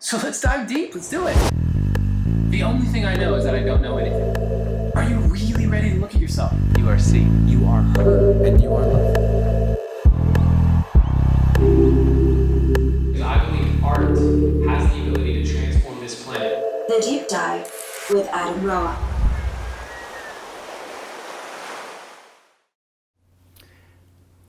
So let's dive deep. Let's do it. The only thing I know is that I don't know anything. Are you really ready to look at yourself? You are seen, you are heard, and you are loved. I believe art has the ability to transform this planet. The Deep Dive with Adam Roa.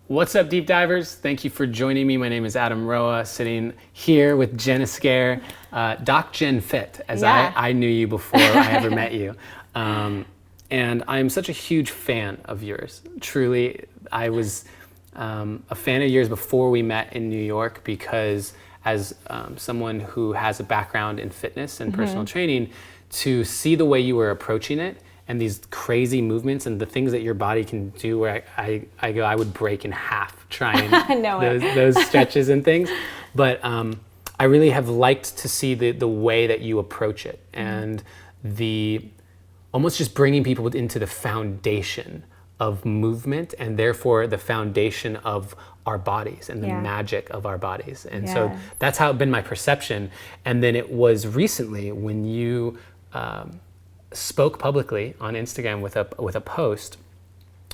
What's up, deep divers? Thank you for joining me. My name is Adam Roa, sitting here with Jen Equer, Doc Jen Fit, as I knew you before I ever met you. And I'm such a huge fan of yours. Truly, I was a fan of yours before we met in New York because as someone who has a background in fitness and personal training, to see the way you were approaching it and these crazy movements and the things that your body can do where I would break in half trying those stretches and things. But I really have liked to see the way that you approach it and the almost just bringing people into the foundation of movement and therefore the foundation of our bodies and the magic of our bodies. And so that's how it's been my perception. And then it was recently when you spoke publicly on Instagram with a post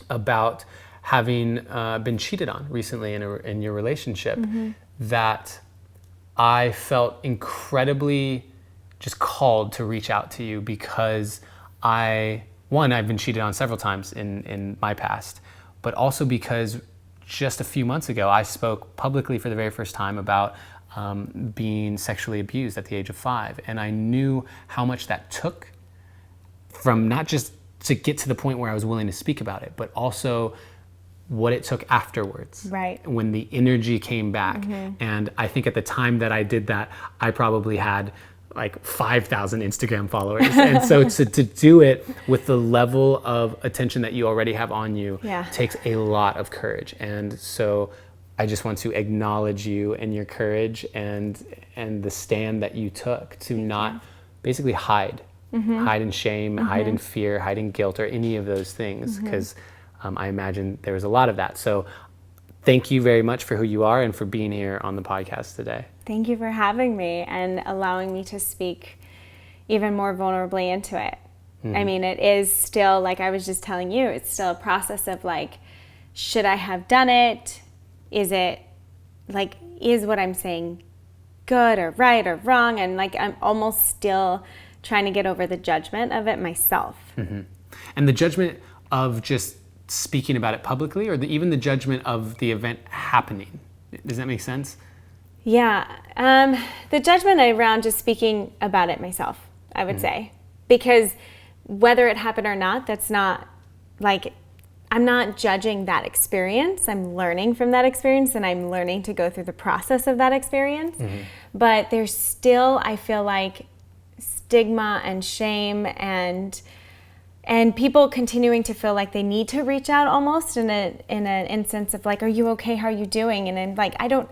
about having been cheated on recently in your relationship, that I felt incredibly just called to reach out to you because I've been cheated on several times in my past, but also because just a few months ago I spoke publicly for the very first time about being sexually abused at the age of 5, and I knew how much that took from not just to get to the point where I was willing to speak about it, but also what it took afterwards. Right. When the energy came back. And I think at the time that I did that, I probably had like 5,000 Instagram followers. And so to do it with the level of attention that you already have on you takes a lot of courage. And so I just want to acknowledge you and your courage and the stand that you took to not basically hide in shame, hide in fear, hide in guilt, or any of those things, because I imagine there was a lot of that. So thank you very much for who you are and for being here on the podcast today. Thank you for having me and allowing me to speak even more vulnerably into it. I mean, it is still, like I was just telling you, it's still a process of like, should I have done it? Is what I'm saying good or right or wrong? And like, I'm almost still trying to get over the judgment of it myself. And the judgment of just speaking about it publicly, or even the judgment of the event happening. Does that make sense? Yeah. The judgment around just speaking about it myself, I would say. Because whether it happened or not, that's not like, I'm not judging that experience. I'm learning from that experience and I'm learning to go through the process of that experience. But there's still, I feel like, stigma and shame and people continuing to feel like they need to reach out almost in an instance of like, are you okay? How are you doing? And then like, I don't,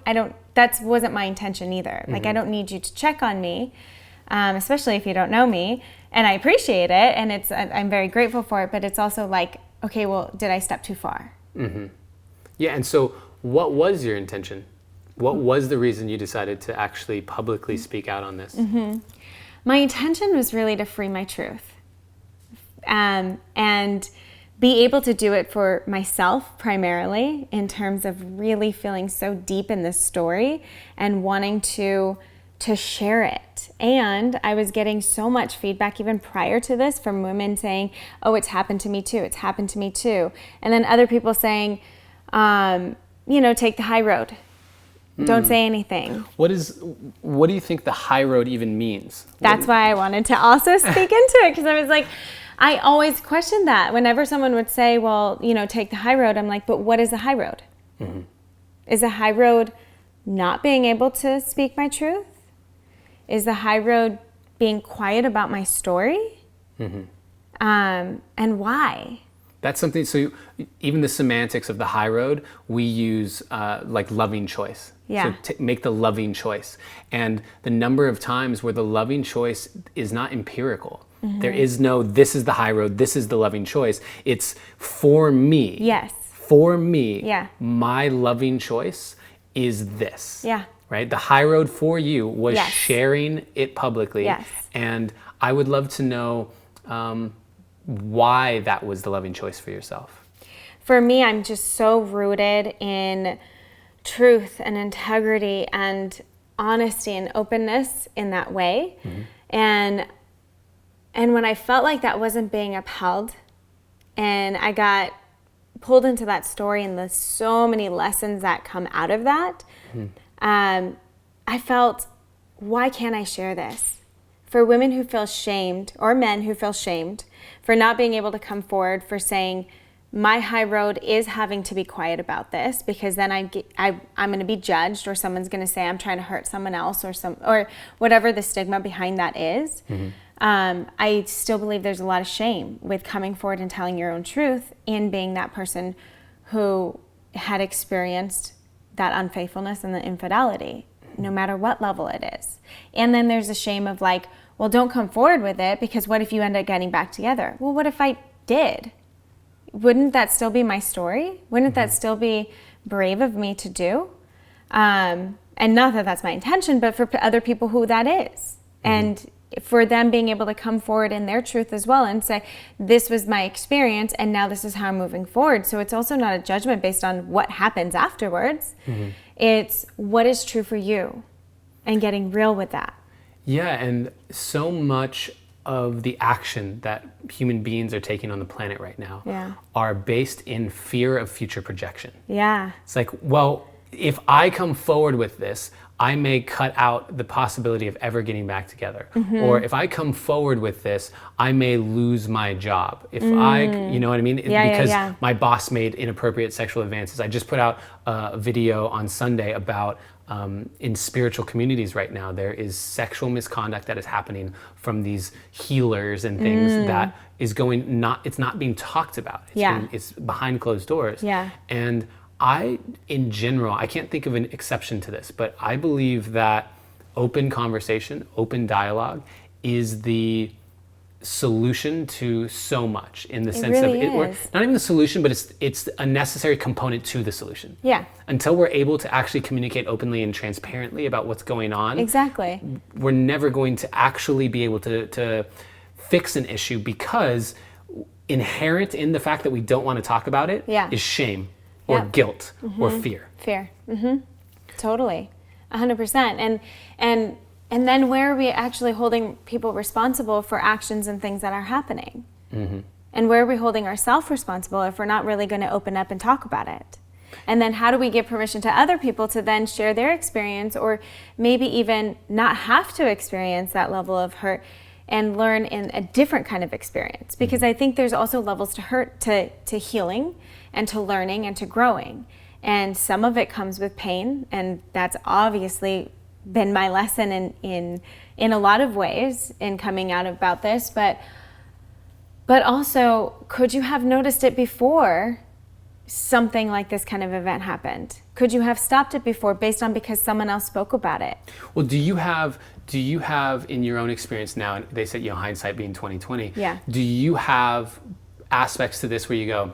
that wasn't my intention either. Like, I don't need you to check on me, especially if you don't know me. And I appreciate it. And I'm very grateful for it, but it's also like, okay, well, did I step too far? Yeah. And so what was your intention? What was the reason you decided to actually publicly speak out on this? My intention was really to free my truth and be able to do it for myself primarily, in terms of really feeling so deep in this story and wanting to share it. And I was getting so much feedback even prior to this from women saying, oh, it's happened to me too. It's happened to me too. And then other people saying, take the high road. Don't say anything. What do you think the high road even means? That's why I wanted to also speak into it, because I was like, I always questioned that. Whenever someone would say, well, take the high road, I'm like, but what is the high road? Is the high road not being able to speak my truth? Is the high road being quiet about my story? And why? That's something, so even the semantics of the high road, we use like loving choice. Yeah. So make the loving choice. And the number of times where the loving choice is not empirical. There is no, this is the high road, this is the loving choice. It's for me. Yes. For me, my loving choice is this. Yeah. right? The high road for you was Yes. sharing it publicly. Yes. And I would love to know why that was the loving choice for yourself. For me, I'm just so rooted in truth and integrity and honesty and openness in that way. And when I felt like that wasn't being upheld, and I got pulled into that story and the so many lessons that come out of that, I felt, why can't I share this? For women who feel shamed, or men who feel shamed, for not being able to come forward, for saying, my high road is having to be quiet about this, because then I'm going to be judged, or someone's going to say I'm trying to hurt someone else, or whatever the stigma behind that is. I still believe there's a lot of shame with coming forward and telling your own truth, and being that person who had experienced that unfaithfulness and the infidelity, no matter what level it is. And then there's a shame of like, well, don't come forward with it, because what if you end up getting back together? Well, what if I did? Wouldn't that still be my story? Wouldn't that still be brave of me to do? And not that that's my intention, but for other people who that is. And for them being able to come forward in their truth as well and say, this was my experience, and now this is how I'm moving forward. So it's also not a judgment based on what happens afterwards. It's what is true for you, and getting real with that. Yeah, and so much of the action that human beings are taking on the planet right now are based in fear of future projection. Yeah. It's like, well, if I come forward with this, I may cut out the possibility of ever getting back together. Or if I come forward with this, I may lose my job. If you know what I mean? Because my boss made inappropriate sexual advances. I just put out a video on Sunday about in spiritual communities right now, there is sexual misconduct that is happening from these healers and things that is it's not being talked about. It's behind closed doors. And in general, I can't think of an exception to this, but I believe that open conversation, open dialogue is the solution to so much, in the sense really of or is. not even the solution, but it's a necessary component to the solution. Until we're able to actually communicate openly and transparently about what's going on, we're never going to actually be able to fix an issue, because inherent in the fact that we don't want to talk about it is shame or guilt or fear. Totally. 100%. And then where are we actually holding people responsible for actions and things that are happening? And where are we holding ourselves responsible if we're not really going to open up and talk about it? And then how do we give permission to other people to then share their experience, or maybe even not have to experience that level of hurt and learn in a different kind of experience? Because I think there's also levels to hurt, to healing, and to learning, and to growing. And some of it comes with pain, and that's obviously been my lesson in a lot of ways in coming out about this, but also, could you have noticed it before something like this kind of event happened? Could you have stopped it before, because someone else spoke about it? Well, do you have in your own experience now, and they said, hindsight being 20/20, do you have aspects to this where you go,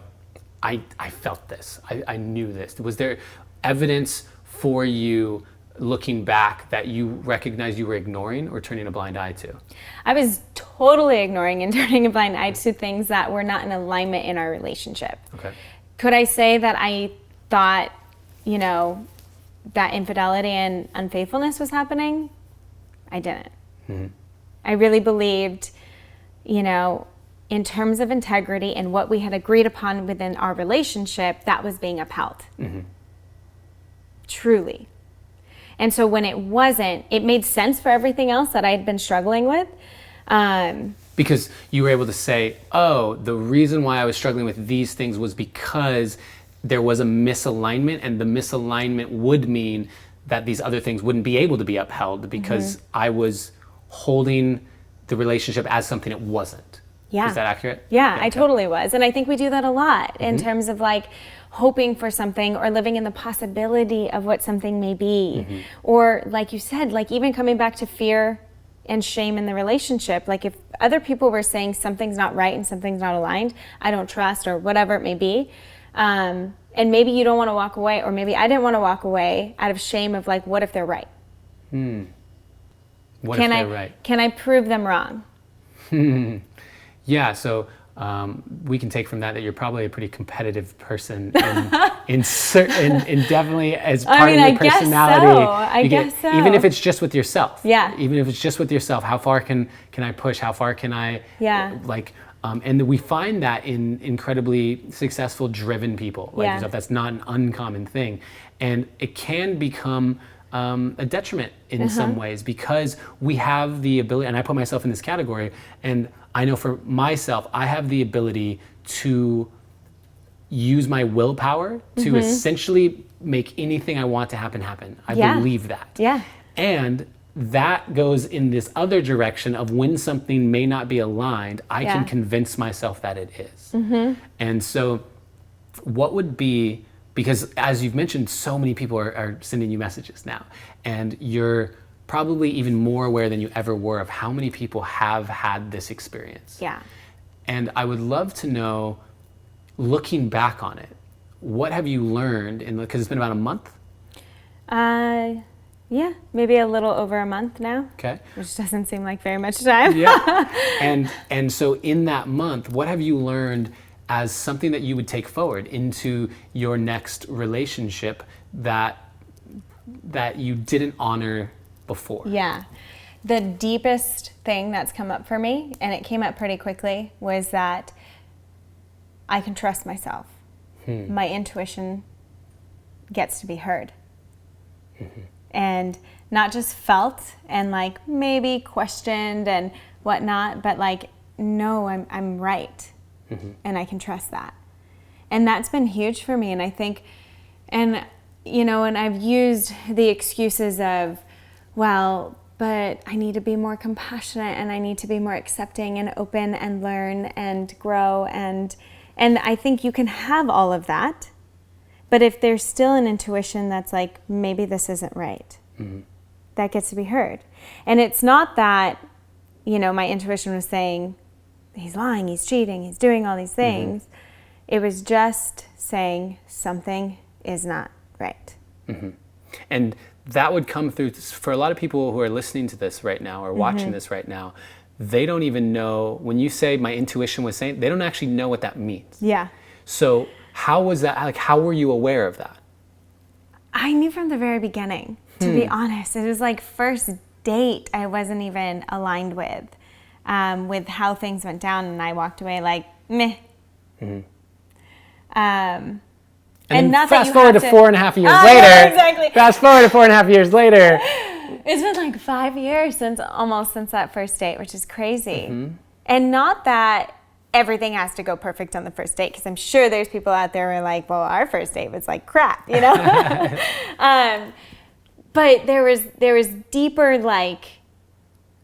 I felt this, I knew this? Was there evidence for you looking back that you recognized you were ignoring or turning a blind eye to? I was totally ignoring and turning a blind eye to things that were not in alignment in our relationship. Could I say that I thought, that infidelity and unfaithfulness was happening? I didn't. I really believed, in terms of integrity and what we had agreed upon within our relationship, that was being upheld. Truly. And so when it wasn't, it made sense for everything else that I had been struggling with. Because you were able to say, oh, the reason why I was struggling with these things was because there was a misalignment, and the misalignment would mean that these other things wouldn't be able to be upheld, because I was holding the relationship as something it wasn't. Is that accurate? I totally was. And I think we do that a lot in terms of like hoping for something, or living in the possibility of what something may be. Or like you said, like even coming back to fear and shame in the relationship. Like if other people were saying something's not right and something's not aligned, I don't trust, or whatever it may be, And maybe you don't want to walk away, or maybe I didn't want to walk away out of shame of like, what if they're right? What if they're right? Can I prove them wrong? Yeah, so we can take from that you're probably a pretty competitive person, in definitely as part of your personality. I guess so. Even if it's just with yourself. Yeah. Even if it's just with yourself, how far can I push? How far can I? Yeah. And we find that in incredibly successful, driven people like yourself. That's not an uncommon thing, and it can become a detriment in some ways, because we have the ability, and I put myself in this category, and I know for myself, I have the ability to use my willpower to essentially make anything I want to happen. I believe that. Yeah. And that goes in this other direction of when something may not be aligned, I can convince myself that it is. And so what would be, because as you've mentioned, so many people are sending you messages now, and you're probably even more aware than you ever were of how many people have had this experience. Yeah. And I would love to know, looking back on it, what have you learned because it's been about a month? Yeah, maybe a little over a month now. Okay. Which doesn't seem like very much time. Yeah. And so in that month, what have you learned as something that you would take forward into your next relationship that you didn't honor before? Yeah. The deepest thing that's come up for me, and it came up pretty quickly, was that I can trust myself. My intuition gets to be heard. And not just felt and like maybe questioned and whatnot, but like, no, I'm right. And I can trust that. And that's been huge for me. And I think, and I've used the excuses of, well, but I need to be more compassionate, and I need to be more accepting and open and learn and grow. And I think you can have all of that. But if there's still an intuition that's like, maybe this isn't right, that gets to be heard. And it's not that, my intuition was saying, he's lying, he's cheating, he's doing all these things. It was just saying something is not right. And that would come through for a lot of people who are listening to this right now or watching this right now. They don't even know, when you say my intuition was saying, they don't actually know what that means. Yeah. So how was that, like, how were you aware of that? I knew from the very beginning, to be honest. It was like first date I wasn't even aligned with how things went down, and I walked away like, meh. And not fast that forward to 4.5 years later. Yeah, exactly. Fast forward to 4.5 years later. It's been like 5 years since that first date, which is crazy. And not that everything has to go perfect on the first date, because I'm sure there's people out there who are like, well, our first date was like crap, But there was deeper, like,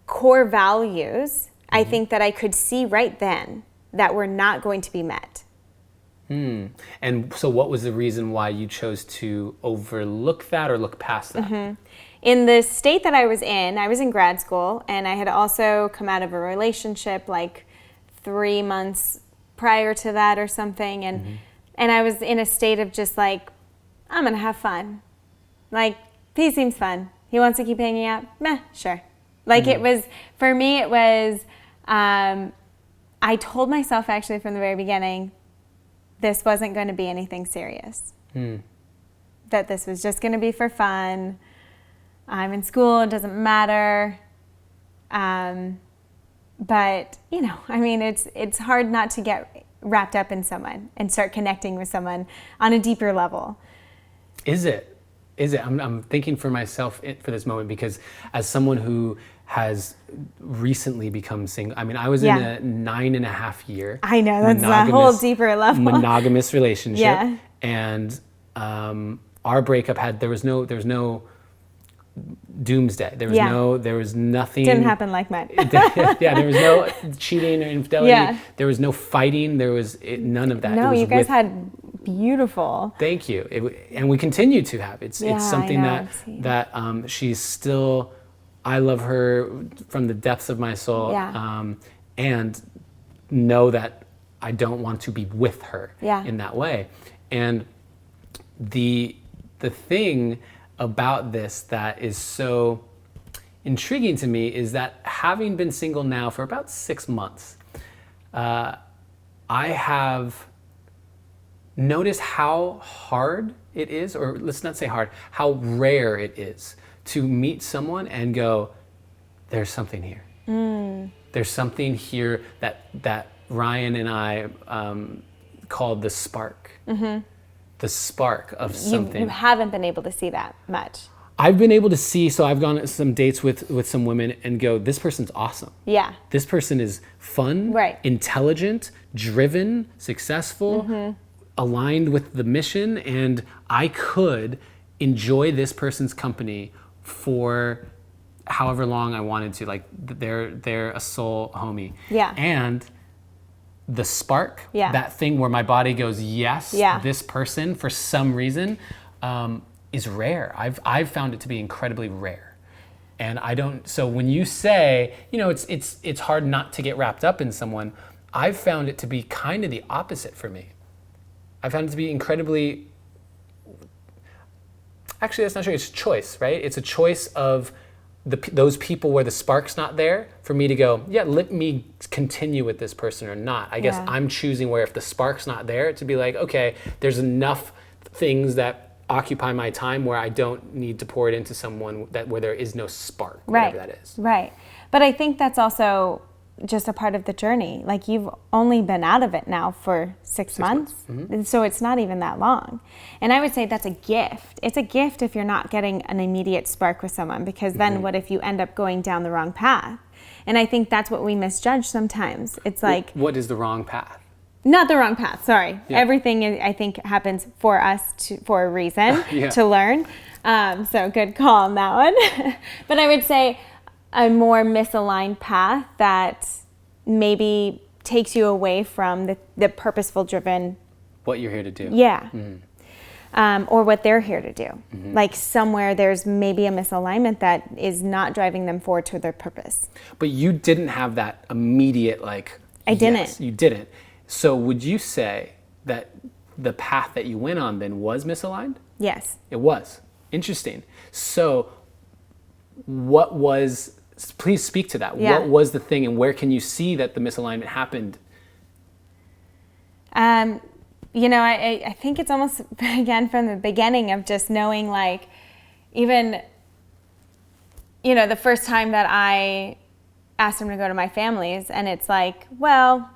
core values, I think, that I could see right then that were not going to be met. And so what was the reason why you chose to overlook that or look past that? In the state that I was in grad school, and I had also come out of a relationship like 3 months prior to that or something, and I was in a state of just like, I'm gonna have fun. Like, he seems fun. He wants to keep hanging out. Meh, sure. Like, it was, for me, it was, I told myself actually from the very beginning, this wasn't going to be anything serious. That this was just going to be for fun. I'm in school, it doesn't matter. But, it's hard not to get wrapped up in someone and start connecting with someone on a deeper level. Is it? I'm thinking for myself for this moment, because as someone who has recently become single, I was in a 9.5 year. I know, that's a whole deeper level. Monogamous relationship. Yeah. And our breakup there was no doomsday. There was nothing. Didn't happen like mine. There was no cheating or infidelity. Yeah. There was no fighting. There was none of that. No, you guys had beautiful. Thank you. And we continue to have. It's something that she's still, I love her from the depths of my soul. Yeah. And know that I don't want to be with her Yeah. in that way. And the thing about this that is so intriguing to me is that having been single now for about 6 months, I have noticed how hard it is, or let's not say hard, how rare it is to meet someone and go, there's something here. There's something here that Ryan and I called the spark. The spark of something. You haven't been able to see that much. I've been able to see, so I've gone on some dates with some women and go, this person's awesome. Yeah. This person is fun, Right. intelligent, driven, successful, aligned with the mission, and I could enjoy this person's company for however long I wanted to. Like they're a soul homie. Yeah. And the spark, Yeah. that thing where my body goes, yes, Yeah. this person for some reason, is rare. I've found it to be incredibly rare. And I don't, so when you say, it's hard not to get wrapped up in someone, I've found it to be kind of the opposite for me. I found it to be incredibly, actually that's not true, it's a choice, right? It's a choice of those people where the spark's not there for me to go, yeah, let me continue with this person or not. I guess I'm choosing where if the spark's not there to be like, okay, there's enough things that occupy my time where I don't need to pour it into someone where there is no spark, whatever that is. Right. But I think that's also just a part of the journey. Like you've only been out of it now for 6 months. And so it's not even that long. And I would say that's a gift. It's a gift if you're not getting an immediate spark with someone, because then what if you end up going down the wrong path? And I think that's what we misjudge sometimes. It's like, what is the wrong path? not the wrong path, sorry. Yeah. Everything I think happens for us for a reason, to learn. So good call on that one. But I would say a more misaligned path that maybe takes you away from the purposeful driven. What you're here to do. Yeah. Or what they're here to do. Like somewhere there's maybe a misalignment that is not driving them forward to their purpose. But you didn't have that immediate I didn't. Yes, you didn't. So would you say that the path that you went on then was misaligned? Yes. It was. Interesting. So what was, please speak to that. Yeah. What was the thing and where can you see that the misalignment happened? I think it's almost, again, from the beginning of just knowing, like, even, the first time that I asked him to go to my family's, and it's like, well,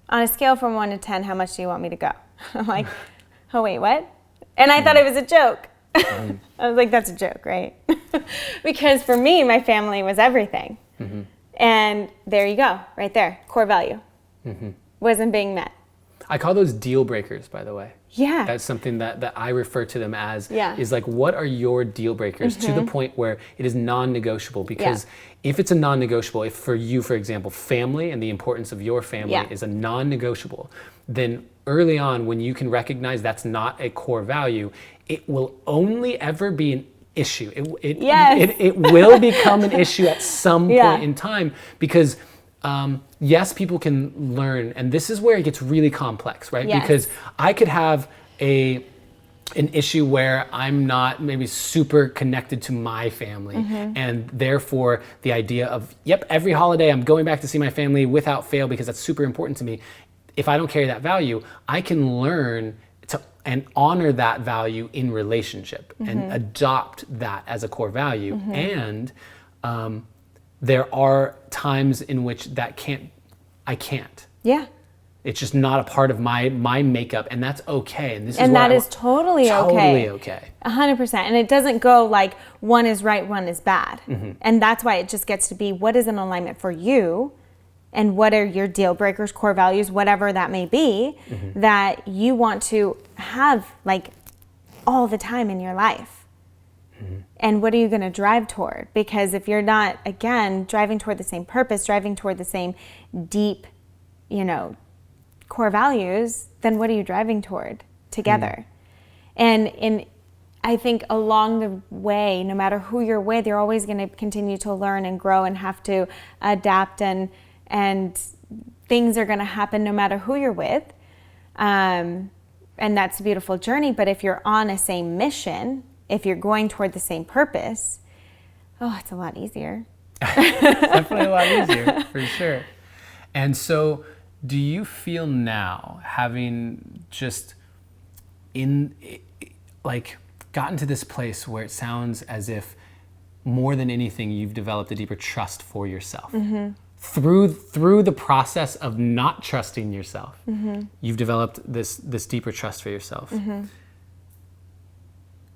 on a scale from 1 to 10, how much do you want me to go? I'm like, oh, wait, what? And I thought it was a joke. I was like, that's a joke, right? Because for me, my family was everything. And there you go, right there, core value. Wasn't being met. I call those deal breakers, by the way. Yeah. That's something that I refer to them as, Yeah. is like, what are your deal breakers to the point where it is non-negotiable? Because if it's a non-negotiable, if for you, for example, family and the importance of your family is a non-negotiable, then early on when you can recognize that's not a core value, it will only ever be an issue. It will become an issue at some point in time because yes, people can learn, and this is where it gets really complex, right? Yes. Because I could have an issue where I'm not maybe super connected to my family, and therefore the idea of, every holiday I'm going back to see my family without fail because that's super important to me. If I don't carry that value, I can learn to and honor that value in relationship and adopt that as a core value. And there are times in which I can't. Yeah. It's just not a part of my makeup, and that's okay. And this And is that is totally okay. Totally okay. 100%. And it doesn't go like one is right, one is bad. And that's why it just gets to be, what is an alignment for you? And what are your deal breakers, core values, whatever that may be, that you want to have like all the time in your life? And what are you going to drive toward? Because if you're not, again, driving toward the same purpose, driving toward the same deep, core values, then what are you driving toward together? And I think along the way, no matter who you're with, you're always going to continue to learn and grow and have to adapt, and things are going to happen no matter who you're with. And that's a beautiful journey. But if you're on a same mission, if you're going toward the same purpose, it's a lot easier. Definitely a lot easier, for sure. And so do you feel now, having just gotten to this place where it sounds as if more than anything, you've developed a deeper trust for yourself. Through the process of not trusting yourself, you've developed this deeper trust for yourself.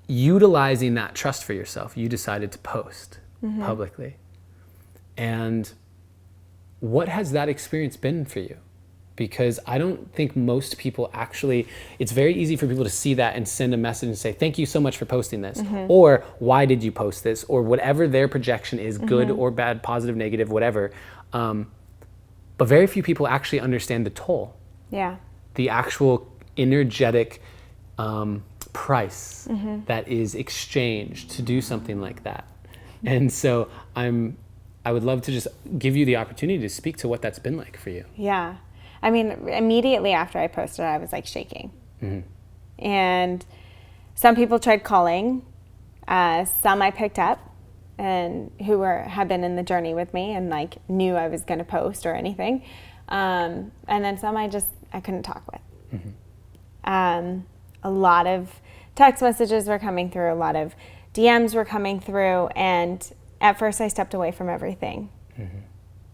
Utilizing that trust for yourself, you decided to post publicly. And what has that experience been for you? Because I don't think most people actually, it's very easy for people to see that and send a message and say, thank you so much for posting this, or why did you post this, or whatever their projection is, good or bad, positive, negative, whatever. But very few people actually understand the toll. Yeah. The actual energetic price that is exchanged to do something like that. And so I would love to just give you the opportunity to speak to what that's been like for you. Yeah. I mean, immediately after I posted, I was like shaking. And some people tried calling. Some I picked up and who had been in the journey with me and like knew I was going to post or anything. And then some I couldn't talk with. A lot of text messages were coming through, a lot of DMs were coming through, and at first I stepped away from everything.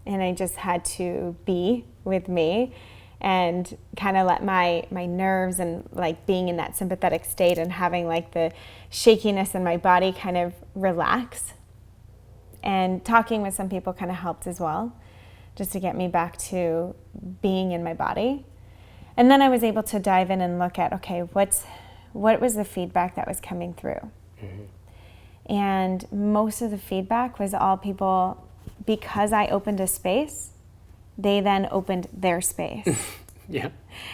And I just had to be with me and kind of let my nerves and like being in that sympathetic state and having like the shakiness in my body kind of relax. And talking with some people kind of helped as well, just to get me back to being in my body. And then I was able to dive in and look at, okay, what was the feedback that was coming through? And most of the feedback was all people, because I opened a space, they then opened their space. Yeah.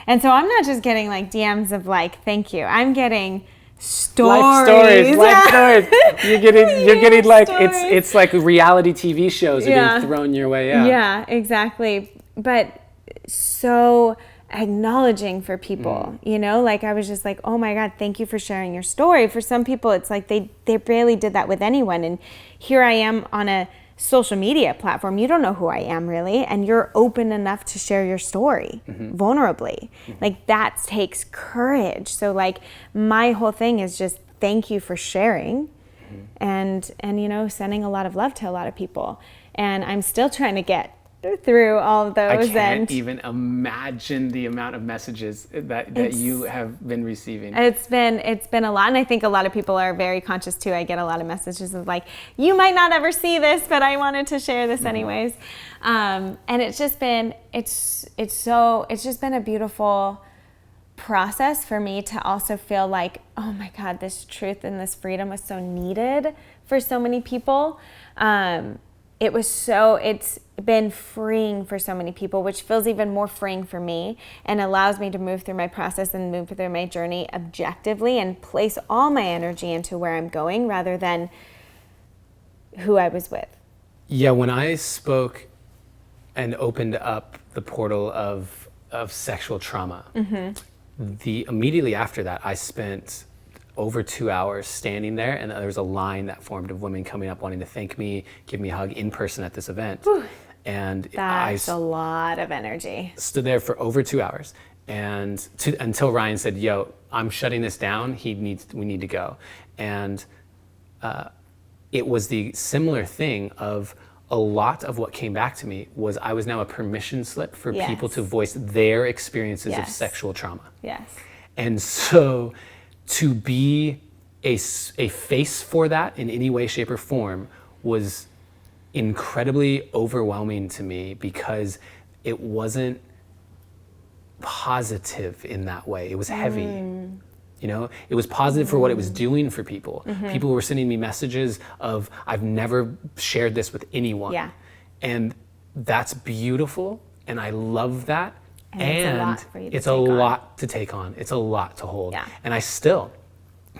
And so I'm not just getting like DMs of like, thank you. I'm getting stories. Life stories. You're getting like, it's like reality TV shows are being thrown your way. Yeah, exactly. But so acknowledging for people, like I was just like, oh my God, thank you for sharing your story. For some people, it's like they barely did that with anyone. And here I am on a social media platform. You don't know who I am really. And you're open enough to share your story vulnerably. Like that takes courage. So like my whole thing is just thank you for sharing and sending a lot of love to a lot of people. And I'm still trying to get through all of those. I can't even imagine the amount of messages that you have been receiving. It's been a lot, and I think a lot of people are very conscious too. I get a lot of messages of like, you might not ever see this, but I wanted to share this anyways. And it's just been a beautiful process for me to also feel like, oh my God, this truth and this freedom was so needed for so many people. It's been freeing for so many people, which feels even more freeing for me and allows me to move through my process and move through my journey objectively and place all my energy into where I'm going rather than who I was with. Yeah, when I spoke and opened up the portal of sexual trauma, immediately after that, I spent over 2 hours standing there, and there was a line that formed of women coming up wanting to thank me, give me a hug in person at this event. Whew. And that's a lot of energy. Stood there for over 2 hours, and until Ryan said, "Yo, I'm shutting this down. We need to go." And it was the similar thing of a lot of what came back to me was I was now a permission slip for people to voice their experiences of sexual trauma. Yes. And so to be a face for that in any way, shape, or form was incredibly overwhelming to me because it wasn't positive in that way. It was heavy. It was positive for what it was doing for people. People were sending me messages of, I've never shared this with anyone. Yeah. And that's beautiful, and I love that. And it's a lot to take on. It's a lot to hold. Yeah. And I still,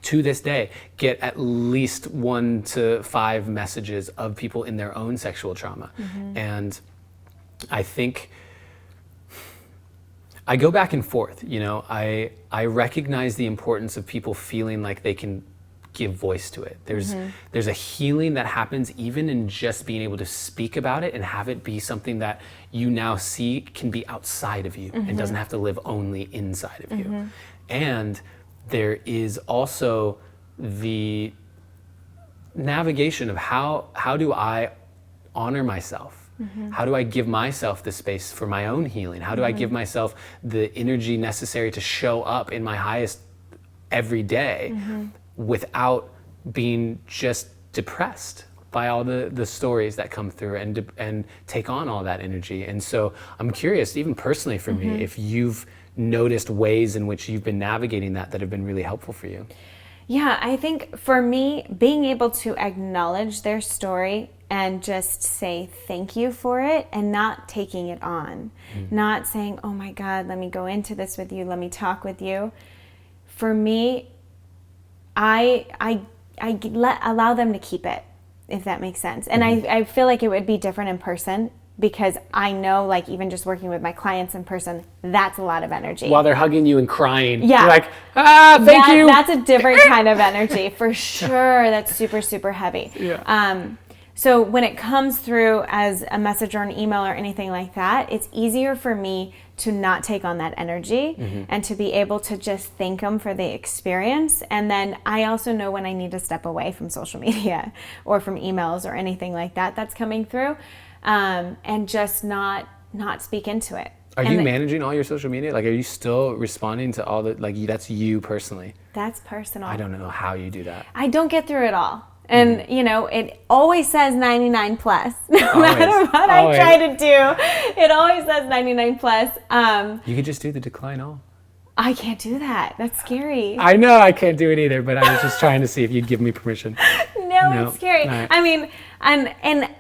to this day, get at least 1 to 5 messages of people in their own sexual trauma. And I think I go back and forth. I recognize the importance of people feeling like they can give voice to it. There's a healing that happens even in just being able to speak about it and have it be something that you now see can be outside of you and doesn't have to live only inside of you. And there is also the navigation of how do I honor myself? How do I give myself the space for my own healing? How do I give myself the energy necessary to show up in my highest every day without being just depressed by all the stories that come through and take on all that energy? And so I'm curious, even personally for me, if you've noticed ways in which you've been navigating that have been really helpful for you. Yeah, I think for me, being able to acknowledge their story and just say thank you for it and not taking it on, not saying, oh my God, let me go into this with you, let me talk with you. For me, I allow them to keep it, if that makes sense. And I feel like it would be different in person, because I know, like, even just working with my clients in person, that's a lot of energy. While they're hugging you and crying. Yeah. You're like, thank you. That's a different kind of energy, for sure. That's super, super heavy. Yeah. So when it comes through as a message or an email or anything like that, it's easier for me to not take on that energy and to be able to just thank them for the experience. And then I also know when I need to step away from social media or from emails or anything like that that's coming through. And just not speak into it. Are you managing all your social media? Like, are you still responding to all the, like, that's you personally? That's personal. I don't know how you do that. I don't get through it all. And, it always says 99 plus. No matter what I try to do, it always says 99 plus. You could just do the decline all. I can't do that. That's scary. I know I can't do it either, but I was just trying to see if you'd give me permission. No, it's scary. Right. I mean, and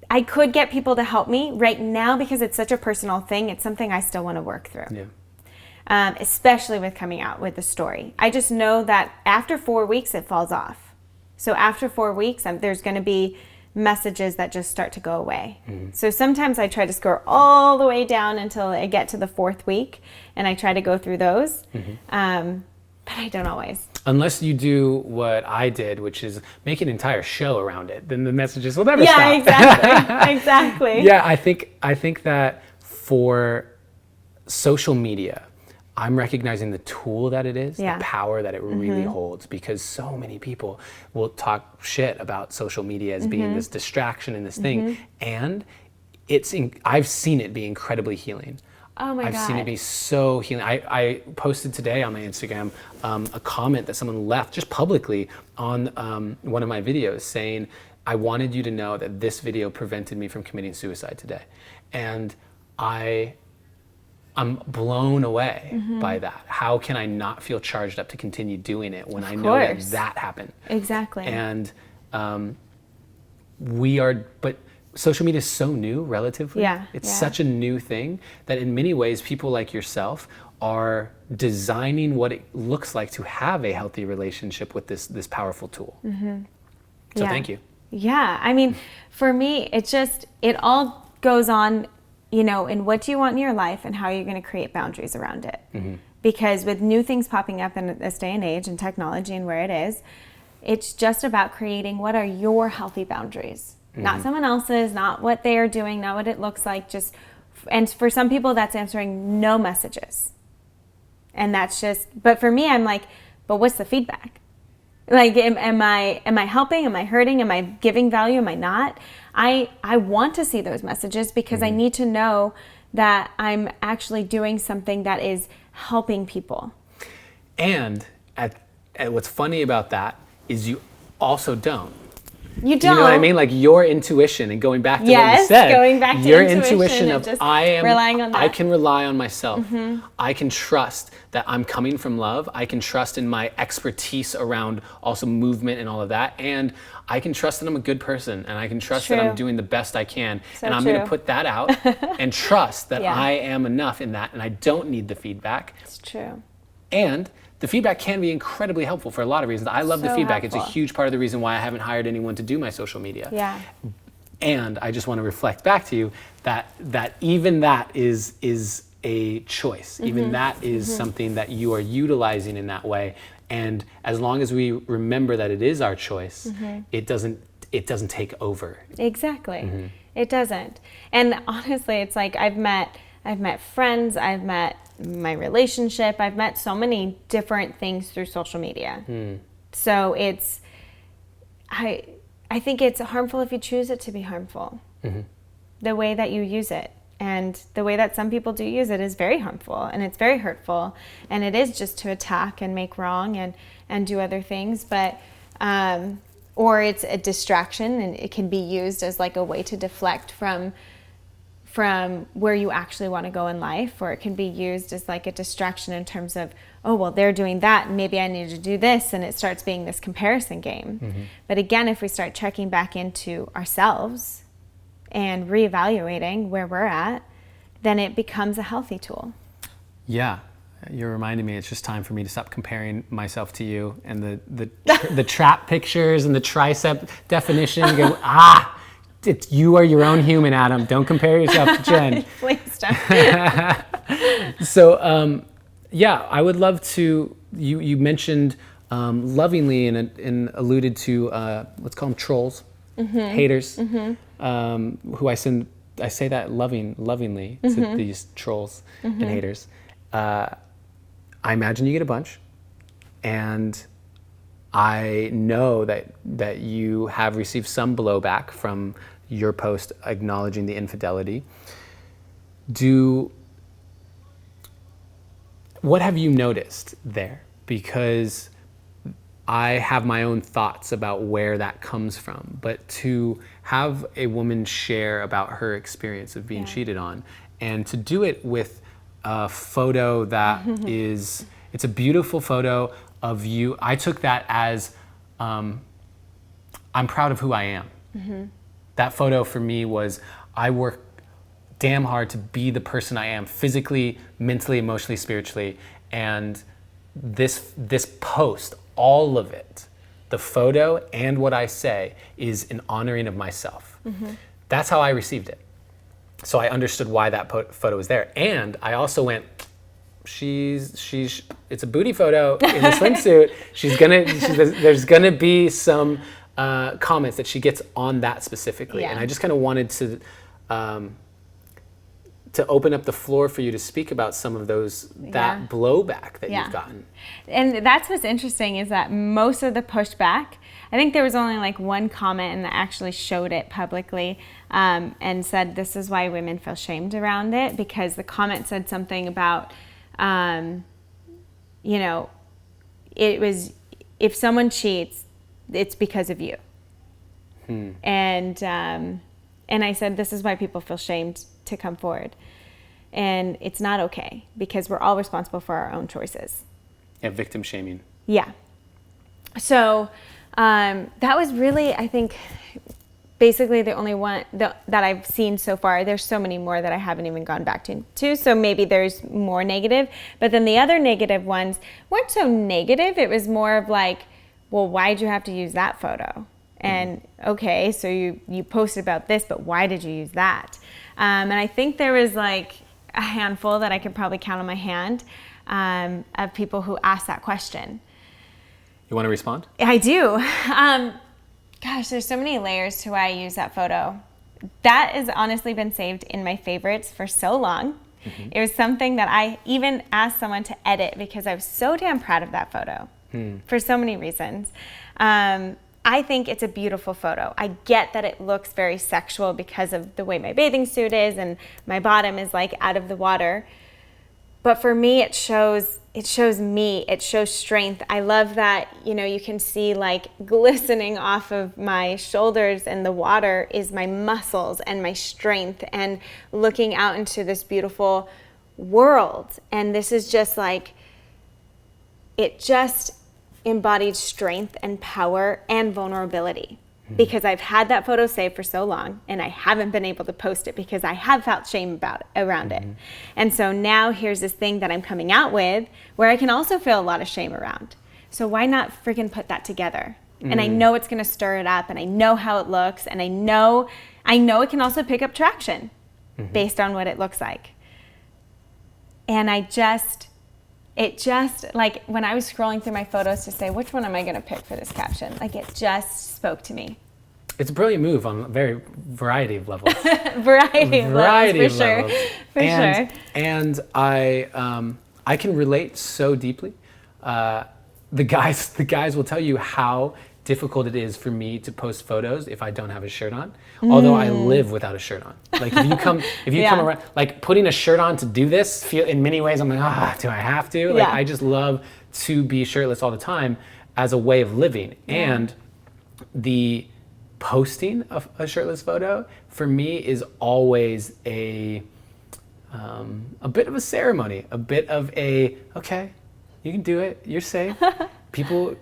I could get people to help me right now because it's such a personal thing. It's something I still want to work through. Yeah. Especially with coming out with the story. I just know that after 4 weeks, it falls off. So after 4 weeks, there's going to be messages that just start to go away. So sometimes I try to scroll all the way down until I get to the 4th week, and I try to go through those. But I don't always. Unless you do what I did, which is make an entire show around it, then the messages will never stop. Yeah, exactly. Exactly. Yeah, I think that for social media, I'm recognizing the tool that it is, the power that it really holds, because so many people will talk shit about social media as being this distraction and this thing, and I've seen it be incredibly healing. Oh my God. I've seen it be so healing. I posted today on my Instagram a comment that someone left just publicly on one of my videos saying, I wanted you to know that this video prevented me from committing suicide today. And I'm blown away by that. How can I not feel charged up to continue doing it when I know that happened? Exactly. And but social media is so new relatively. It's such a new thing that in many ways people like yourself are designing what it looks like to have a healthy relationship with this powerful tool. So thank you. Yeah, I mean, for me, it all goes on, in what do you want in your life and how you're going to create boundaries around it. Because with new things popping up in this day and age and technology and where it is, it's just about creating what are your healthy boundaries. Not someone else's, not what they are doing, not what it looks like. And for some people, that's answering no messages. And that's but for me, I'm like, but what's the feedback? Like, am I helping? Am I hurting? Am I giving value? Am I not? I want to see those messages because I need to know that I'm actually doing something that is helping people. And what's funny about that is you also don't. You don't. You know what I mean? Like your intuition, and going back to what you said, going back to your intuition of just relying on that. I can rely on myself. I can trust that I'm coming from love. I can trust in my expertise around also movement and all of that. And I can trust that I'm a good person, and I can trust that I'm doing the best I can. And I'm going to put that out and trust that I am enough in that, and I don't need the feedback. It's true. And the feedback can be incredibly helpful for a lot of reasons. I love the feedback. Helpful. It's a huge part of the reason why I haven't hired anyone to do my social media. Yeah. And I just want to reflect back to you that even that is a choice. Even that is something that you are utilizing in that way. And as long as we remember that it is our choice, it doesn't take over. Exactly. It doesn't. And honestly, it's like I've met friends, I've met my relationship, I've met so many different things through social media. So I think it's harmful if you choose it to be harmful. The way that you use it. And the way that some people do use it is very harmful, and it's very hurtful, and it is just to attack and make wrong and do other things. But or it's a distraction, and it can be used as like a way to deflect from where you actually want to go in life, or it can be used as like a distraction in terms of, oh, well, they're doing that, and maybe I need to do this, and it starts being this comparison game. But again, if we start checking back into ourselves and reevaluating where we're at, then it becomes a healthy tool. Yeah. You're reminding me it's just time for me to stop comparing myself to you and the trap pictures and the tricep definition. You go, you are your own human, Adam. Don't compare yourself to Jen. Please don't. So, I would love to, you mentioned lovingly and alluded to, let's call them trolls, haters, who I say that lovingly to these trolls and haters. I imagine you get a bunch, and I know that you have received some blowback from your post acknowledging the infidelity. What have you noticed there? Because I have my own thoughts about where that comes from, but to have a woman share about her experience of being cheated on, and to do it with a photo that it's a beautiful photo of you. I took that as, I'm proud of who I am. That photo for me was, I work damn hard to be the person I am, physically, mentally, emotionally, spiritually. And this post, all of it, the photo and what I say, is an honoring of myself. That's how I received it. So I understood why that photo was there. And I also went, it's a booty photo in a swimsuit. There's gonna be some comments that she gets on that specifically. And I just kind of wanted to open up the floor for you to speak about some of that blowback that you've gotten. And that's what's interesting, is that most of the pushback, I think there was only like one comment, and that actually showed it publicly, and said this is why women feel shamed around it, because the comment said something about, it was, if someone cheats, it's because of you. And I said, this is why people feel shamed to come forward. And it's not okay, because we're all responsible for our own choices. Yeah, victim shaming. Yeah. So that was really, I think, basically the only one that I've seen so far. There's so many more that I haven't even gone back to, so maybe there's more negative. But then the other negative ones weren't so negative. It was more of like, well, why'd you have to use that photo? And okay, so you posted about this, but why did you use that? And I think there was like a handful that I could probably count on my hand of people who asked that question. You want to respond? I do. Gosh, there's so many layers to why I use that photo. That has honestly been saved in my favorites for so long. It was something that I even asked someone to edit, because I was so damn proud of that photo for so many reasons. I think it's a beautiful photo. I get that it looks very sexual because of the way my bathing suit is and my bottom is like out of the water. But for me, it shows me, it shows strength. I love that, you can see like glistening off of my shoulders, and the water is my muscles and my strength, and looking out into this beautiful world. And this is just like, it just embodied strength and power and vulnerability, because I've had that photo saved for so long, and I haven't been able to post it because I have felt shame around it. And so now here's this thing that I'm coming out with where I can also feel a lot of shame around. So why not freaking put that together? And I know it's going to stir it up, and I know how it looks, and I know it can also pick up traction based on what it looks like. And it just, like, when I was scrolling through my photos to say, which one am I going to pick for this caption? Like, it just spoke to me. It's a brilliant move on a very variety of levels. variety of levels, for sure. Levels. For sure. And I can relate so deeply. The guys will tell you how difficult it is for me to post photos if I don't have a shirt on. Although I live without a shirt on. Like if you come around, like putting a shirt on to do this, in many ways I'm like, do I have to? Like I just love to be shirtless all the time as a way of living. And the posting of a shirtless photo for me is always a bit of a ceremony, a bit of okay, you can do it, you're safe. People,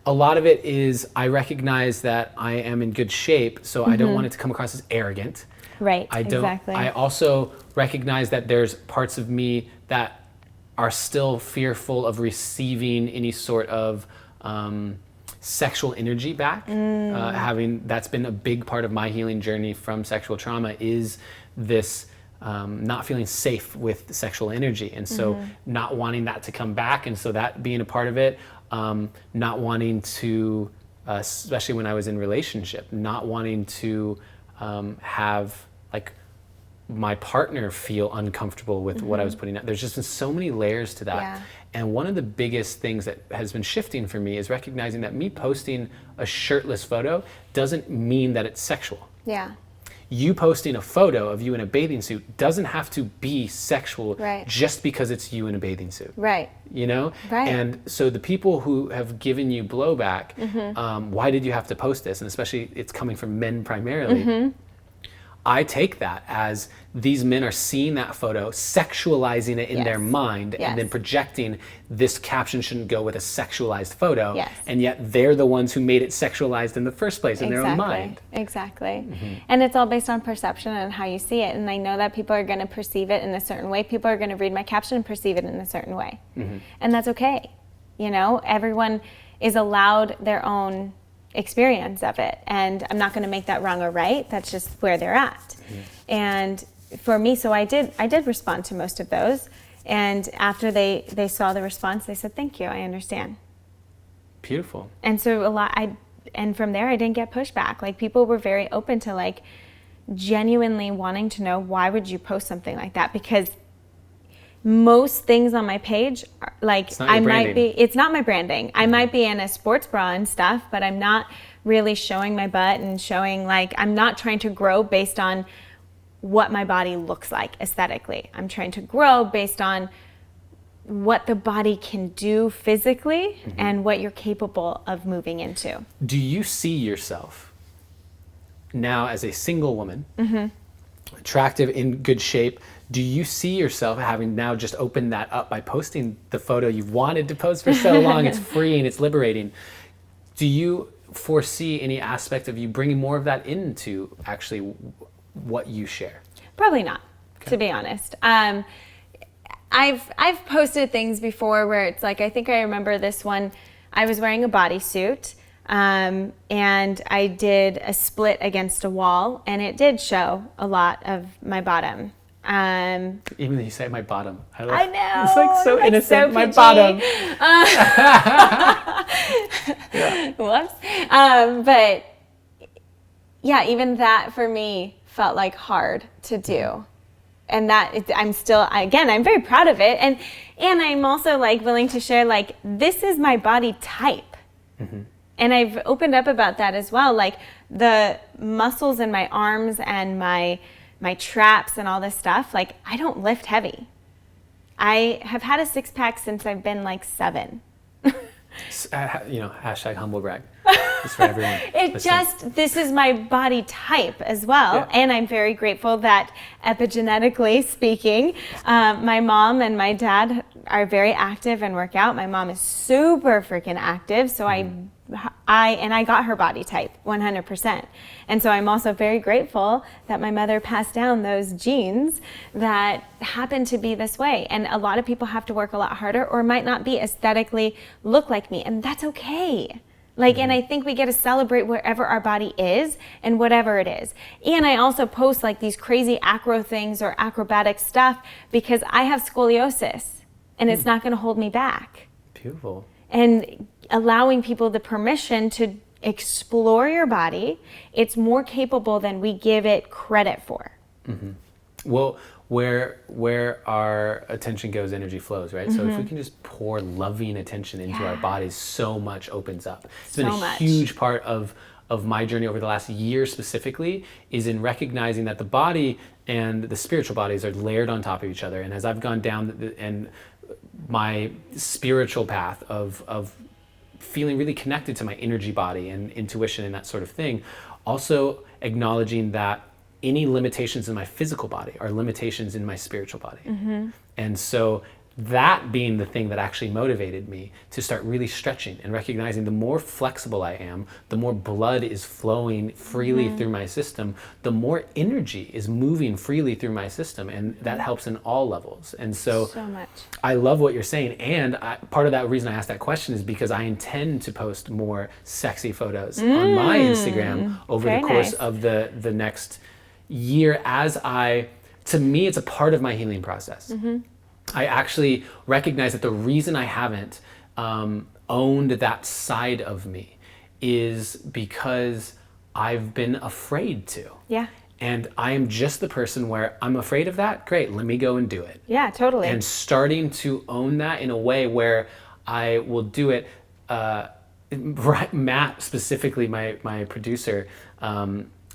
a lot of it is I recognize that I am in good shape, so I don't want it to come across as arrogant. Right, exactly. I also recognize that there's parts of me that are still fearful of receiving any sort of sexual energy back. That's been a big part of my healing journey from sexual trauma is this not feeling safe with sexual energy. And so not wanting that to come back. And so that being a part of it, not wanting to, especially when I was in relationship, not wanting to have like my partner feel uncomfortable with what I was putting out. There's just been so many layers to that. Yeah. And one of the biggest things that has been shifting for me is recognizing that me posting a shirtless photo doesn't mean that it's sexual. Yeah. You posting a photo of you in a bathing suit doesn't have to be sexual just because it's you in a bathing suit. Right. Right. And so the people who have given you blowback, why did you have to post this? And especially it's coming from men primarily. I take that as these men are seeing that photo, sexualizing it in their mind, and then projecting this caption shouldn't go with a sexualized photo. And yet they're the ones who made it sexualized in the first place in their own mind. Exactly. And it's all based on perception and how you see it. And I know that people are going to perceive it in a certain way. People are going to read my caption and perceive it in a certain way. And that's okay. Everyone is allowed their own experience of it, and I'm not going to make that wrong or right. That's just where they're at. And for me, so I did respond to most of those, and after they saw the response, they said, thank you, I understand. Beautiful. And so and from there I didn't get pushback. Like people were very open to like genuinely wanting to know, why would you post something like that? Because most things on my page are like it's not my branding. I might be in a sports bra and stuff, but I'm not really showing my butt and showing, like, I'm not trying to grow based on what my body looks like aesthetically. I'm trying to grow based on what the body can do physically and what you're capable of moving into. Do you see yourself now as a single woman, attractive, in good shape? Do you see yourself having now just opened that up by posting the photo you've wanted to post for so long? It's freeing, it's liberating. Do you foresee any aspect of you bringing more of that into actually what you share? Probably not, to be honest. I've posted things before where it's like, I think I remember this one, I was wearing a bodysuit and I did a split against a wall, and it did show a lot of my bottom. Even though you say my bottom, I know, it's like so innocent. So my PG. Bottom. Whoops. But yeah, even that for me felt like hard to do, and I'm very proud of it, and I'm also like willing to share, like, this is my body type. And I've opened up about that as well, like the muscles in my arms and my traps and all this stuff, like, I don't lift heavy. I have had a six-pack since I've been like 7. Hashtag humble brag. Just for everyone. This is my body type as well. Yeah. And I'm very grateful that epigenetically speaking, my mom and my dad are very active and work out. My mom is super freaking active. So I got her body type 100%. And so I'm also very grateful that my mother passed down those genes that happen to be this way. And a lot of people have to work a lot harder or might not be aesthetically look like me. And that's okay. Like, and I think we get to celebrate wherever our body is and whatever it is. And I also post like these crazy acro things or acrobatic stuff because I have scoliosis and it's not going to hold me back. Beautiful. And allowing people the permission to explore your body, it's more capable than we give it credit for. Well, where our attention goes, energy flows, right? So if we can just pour loving attention into our bodies, so much opens up. It's been a huge part of my journey over the last year specifically, is in recognizing that the body and the spiritual bodies are layered on top of each other. And as I've gone down and my spiritual path of feeling really connected to my energy body and intuition and that sort of thing, also acknowledging that any limitations in my physical body are limitations in my spiritual body. And so that being the thing that actually motivated me to start really stretching and recognizing the more flexible I am, the more blood is flowing freely through my system, the more energy is moving freely through my system, and that helps in all levels. And so much. I love what you're saying, and part of that reason I asked that question is because I intend to post more sexy photos on my Instagram over the course of the next year, as to me, it's a part of my healing process. I actually recognize that the reason I haven't owned that side of me is because I've been afraid to. Yeah. And I am just the person where I'm afraid of that. Great, let me go and do it. Yeah, totally. And starting to own that in a way where I will do it. Matt, specifically, my producer,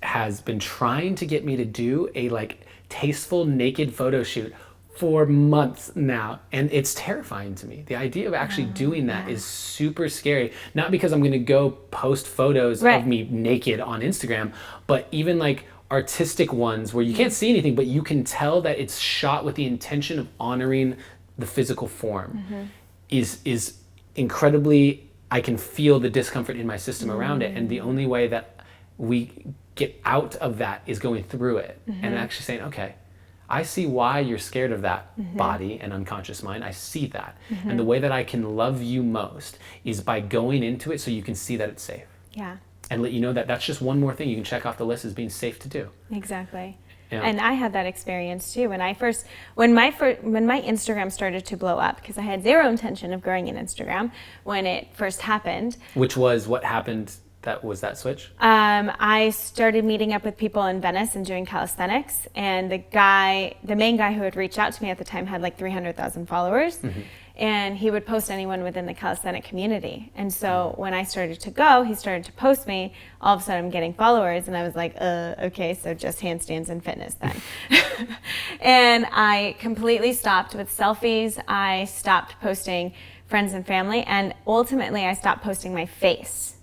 has been trying to get me to do a like tasteful naked photo shoot for months now, and it's terrifying to me. The idea of actually doing that is super scary. Not because I'm going to go post photos of me naked on Instagram, but even like artistic ones where you can't see anything, but you can tell that it's shot with the intention of honoring the physical form is incredibly, I can feel the discomfort in my system around it, and the only way that we get out of that is going through it and actually saying, okay, I see why you're scared of that body and unconscious mind. I see that. And the way that I can love you most is by going into it so you can see that it's safe. Yeah. And let you know that that's just one more thing you can check off the list as being safe to do. Exactly. Yeah. And I had that experience too. When my Instagram started to blow up, because I had zero intention of growing an Instagram when it first happened. Which was what happened. That was that switch? I started meeting up with people in Venice and doing calisthenics, and the main guy who had reached out to me at the time had like 300,000 followers, and he would post anyone within the calisthenic community. And so when I started to go, he started to post me. All of a sudden I'm getting followers, and I was like, okay, so just handstands and fitness then. And I completely stopped with selfies. I stopped posting friends and family, and ultimately I stopped posting my face.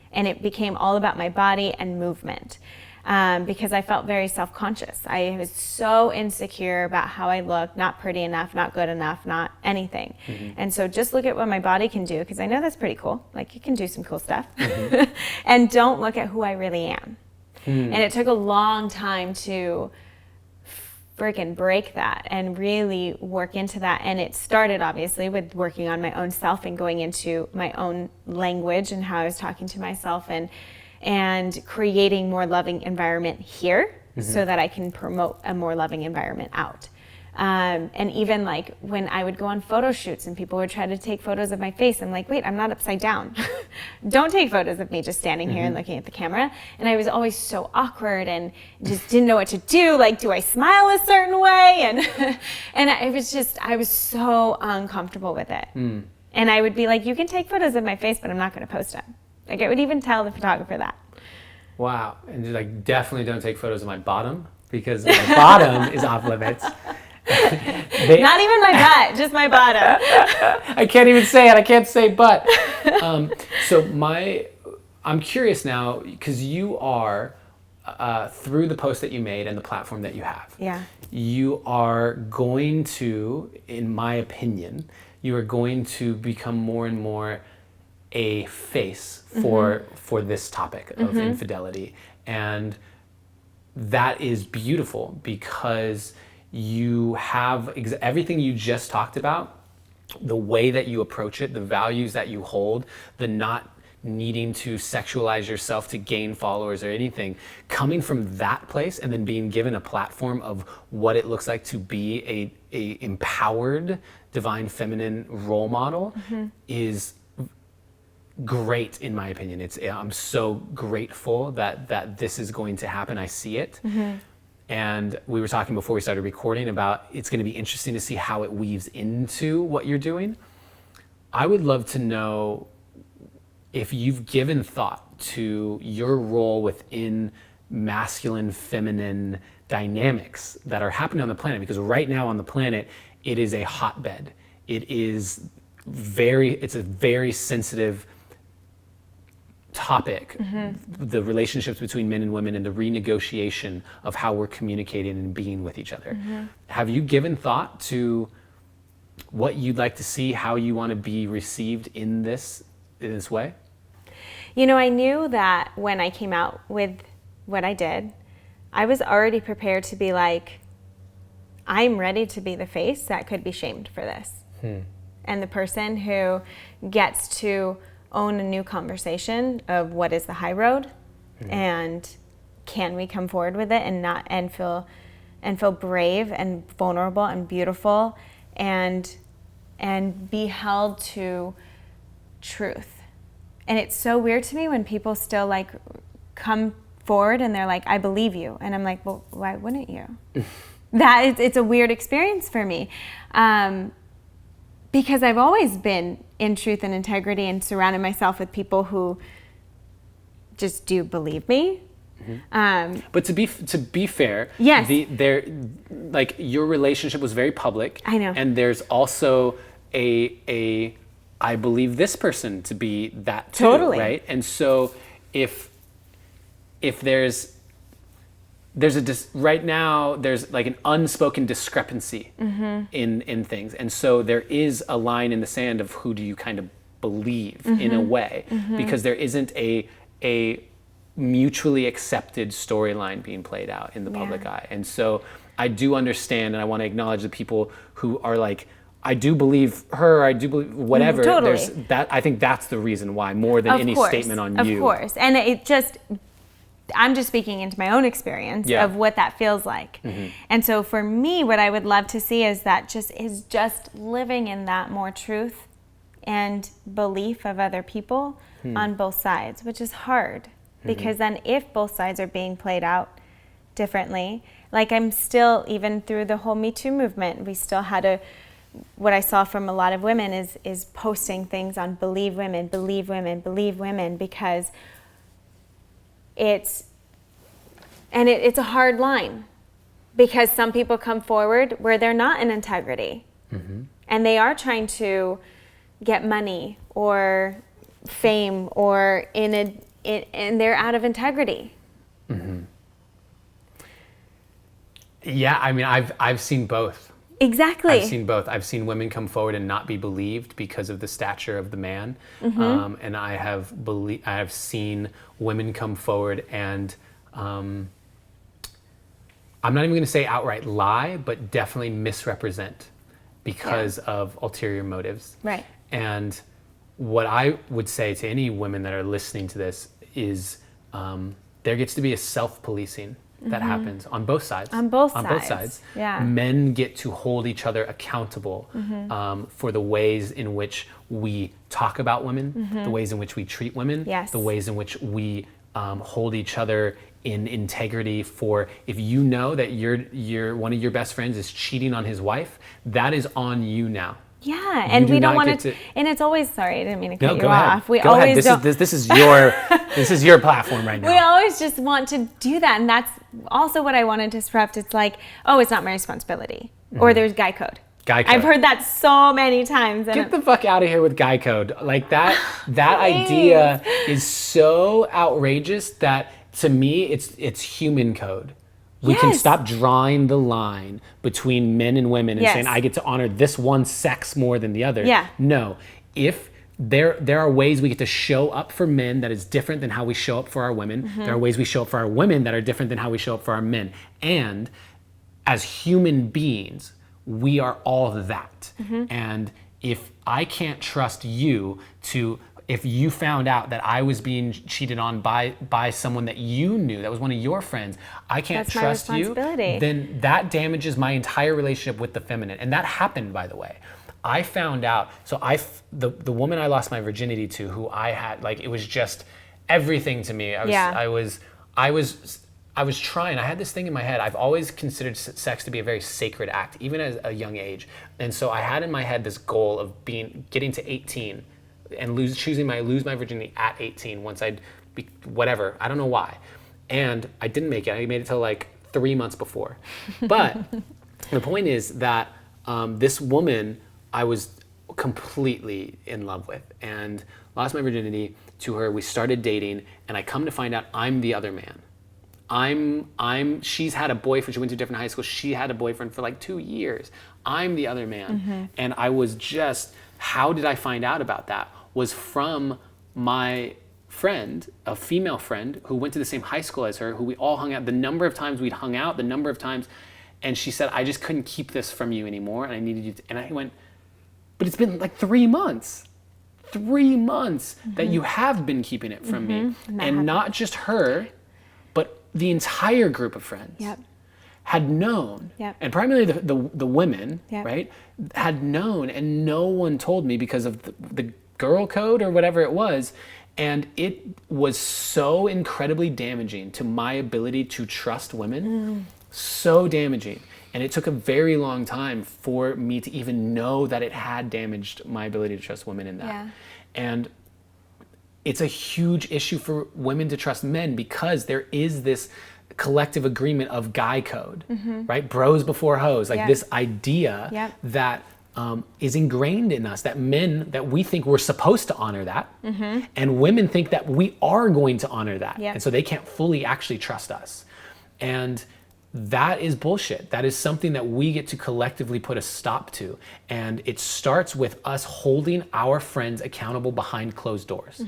And it became all about my body and movement, because I felt very self-conscious. I was so insecure about how I looked, not pretty enough, not good enough, not anything. And so just look at what my body can do, because I know that's pretty cool. Like, you can do some cool stuff. And don't look at who I really am. And it took a long time to freaking break that and really work into that. And it started obviously with working on my own self and going into my own language and how I was talking to myself, and creating more loving environment here so that I can promote a more loving environment out. And even like when I would go on photo shoots and people would try to take photos of my face, I'm like, wait, I'm not upside down. Don't take photos of me just standing here and looking at the camera. And I was always so awkward and just didn't know what to do. Like, do I smile a certain way? And I was so uncomfortable with it. And I would be like, you can take photos of my face, but I'm not going to post them. Like, I would even tell the photographer that. Wow. And you're like, definitely don't take photos of my bottom, because my bottom is off limits. Not even my butt, just my bottom. I can't even say it. I can't say butt. I'm curious now, because you are, through the post that you made and the platform that you have, you are going to, in my opinion, you are going to become more and more a face for this topic of infidelity. And that is beautiful, because you have everything you just talked about, the way that you approach it, the values that you hold, the not needing to sexualize yourself to gain followers or anything, coming from that place and then being given a platform of what it looks like to be a empowered divine feminine role model is great, in my opinion. I'm so grateful that this is going to happen. I see it. And we were talking before we started recording about it's going to be interesting to see how it weaves into what you're doing. I would love to know if you've given thought to your role within masculine, feminine dynamics that are happening on the planet, because right now on the planet, it is a hotbed. It's a very sensitive topic, the relationships between men and women and the renegotiation of how we're communicating and being with each other. Have you given thought to what you'd like to see, how you want to be received in this way? You know, I knew that when I came out with what I did, I was already prepared to be like, I'm ready to be the face that could be shamed for this. And the person who gets to own a new conversation of what is the high road and can we come forward with it and feel brave and vulnerable and beautiful and be held to truth. And it's so weird to me when people still like come forward and they're like, I believe you. And I'm like, well, why wouldn't you? It's a weird experience for me. Because I've always been in truth and integrity and surrounded myself with people who just do believe me. But to be fair, yes, like your relationship was very public. I know. And there's also a I believe this person to be that too, totally. Right? And so if there's right now there's like an unspoken discrepancy in things, and so there is a line in the sand of who do you kind of believe in a way, because there isn't a mutually accepted storyline being played out in the public eye. And so I do understand, and I want to acknowledge the people who are like, I do believe her, I do believe whatever. Totally. There's that. I think that's the reason why, more than any statement on you. Of course. And I'm just speaking into my own experience of what that feels like. And so for me, what I would love to see is just living in that more truth and belief of other people on both sides, which is hard. Because then if both sides are being played out differently, like I'm still, even through the whole Me Too movement, we still had what I saw from a lot of women is posting things on believe women, because it's a hard line, because some people come forward where they're not in integrity and they are trying to get money or fame or and they're out of integrity. Yeah, I mean, I've seen both. Exactly. I've seen both. I've seen women come forward and not be believed because of the stature of the man, and I have seen women come forward and I'm not even going to say outright lie, but definitely misrepresent because of ulterior motives. Right. And what I would say to any women that are listening to this is there gets to be a self-policing that happens on both sides. On both sides. Yeah. Men get to hold each other accountable for the ways in which we talk about women, the ways in which we treat women, the ways in which we hold each other in integrity. For if you know that your one of your best friends is cheating on his wife, that is on you now. Yeah, and we don't want to. And it's always, sorry, I didn't mean to cut you off. We always don't. This is your platform right now. We always just want to do that, and that's also what I want to disrupt. It's like, oh, it's not my responsibility, or there's guy code. Guy code. I've heard that so many times. Get the fuck out of here with guy code. Like that idea is so outrageous that to me it's human code. We can stop drawing the line between men and women and saying, I get to honor this one sex more than the other. Yeah. No. If there are ways we get to show up for men that is different than how we show up for our women. There are ways we show up for our women that are different than how we show up for our men. And as human beings, we are all that. And if I can't trust you to if you found out that I was being cheated on by someone that you knew, that was one of your friends, I can't trust you, then that damages my entire relationship with the feminine. And that happened, by the way. I found out, so the woman I lost my virginity to, who I had, like, it was just everything to me. I was trying, I had this thing in my head. I've always considered sex to be a very sacred act, even at a young age. And so I had in my head this goal of getting to 18 and lose my virginity at 18 once I'd be, whatever, I don't know why. And I didn't make it. I made it till like 3 months before. But the point is that this woman I was completely in love with and lost my virginity to her. We started dating, and I come to find out I'm the other man. She's had a boyfriend. She went to a different high school. She had a boyfriend for like 2 years. I'm the other man. And I was just, how did I find out about that? Was from my friend, a female friend who went to the same high school as her, who we all hung out, the number of times we'd hung out, the number of times, and she said, I just couldn't keep this from you anymore, and I needed you to, and I went, but it's been like 3 months. 3 months that you have been keeping it from me. And not just her, but the entire group of friends had known, and primarily the women, right, had known, and no one told me because of the girl code or whatever it was. And it was so incredibly damaging to my ability to trust women, so damaging. And it took a very long time for me to even know that it had damaged my ability to trust women in that. Yeah. And it's a huge issue for women to trust men because there is this collective agreement of guy code, right? Bros before hoes, like this idea that is ingrained in us, that men, that we think we're supposed to honor that, and women think that we are going to honor that. And so they can't fully actually trust us. And that is bullshit. That is something that we get to collectively put a stop to. And it starts with us holding our friends accountable behind closed doors.